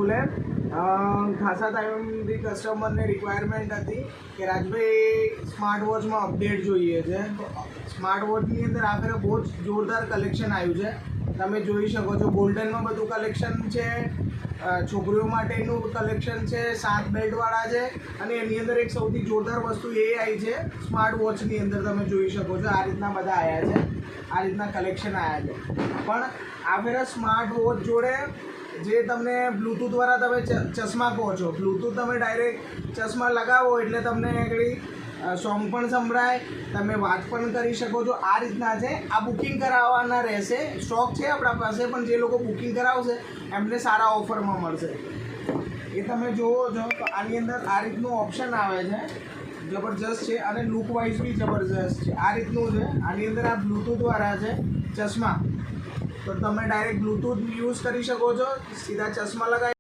બોલે ખાસા ટાઈમથી કસ્ટમરને રિક્વાયરમેન્ટ હતી કે રાજભાઈ સ્માર્ટ વોચમાં અપડેટ જોઈએ છે. તો સ્માર્ટ વોચની અંદર આ ફેરે બહુ જ જોરદાર કલેક્શન આવ્યું છે. તમે જોઈ શકો છો ગોલ્ડનમાં બધું કલેક્શન છે, છોકરીઓ માટેનું કલેક્શન છે, 7 બેલ્ટવાળા છે, અને એની અંદર એક સૌથી જોરદાર વસ્તુ એ આવી છે સ્માર્ટ વોચની અંદર. તમે જોઈ શકો છો આ રીતના બધા આવ્યા છે, આ રીતના કલેક્શન આવ્યા છે. પણ આ ફેરે સ્માર્ટ વોચ જોડે જે તમને બ્લૂટૂથ વાળા તમે ચશ્મા કહો છો, બ્લૂટૂથ તમે ડાયરેક્ટ ચશ્મા લગાવો એટલે તમને આગળ સોંગ પણ સંભળાય, તમે વાત પણ કરી શકો છો. આ રીતના છે. આ બુકિંગ કરાવવાના રહેશે. સ્ટોક છે આપણા પાસે, પણ જે લોકો બુકિંગ કરાવશે એમને સારા ઓફરમાં મળશે. એ તમે જુઓ છો તો આની અંદર આ રીતનું ઓપ્શન આવે છે, જબરજસ્ત છે, અને લુક વાઇઝ બી જબરજસ્ત છે. આ રીતનું છે. આની અંદર આ બ્લૂટૂથવાળા છે ચશ્મા, તો તમે ડાયરેક્ટ બ્લૂટૂથ યુઝ કરી શકો છો. સીધા ચશ્મા લગાવી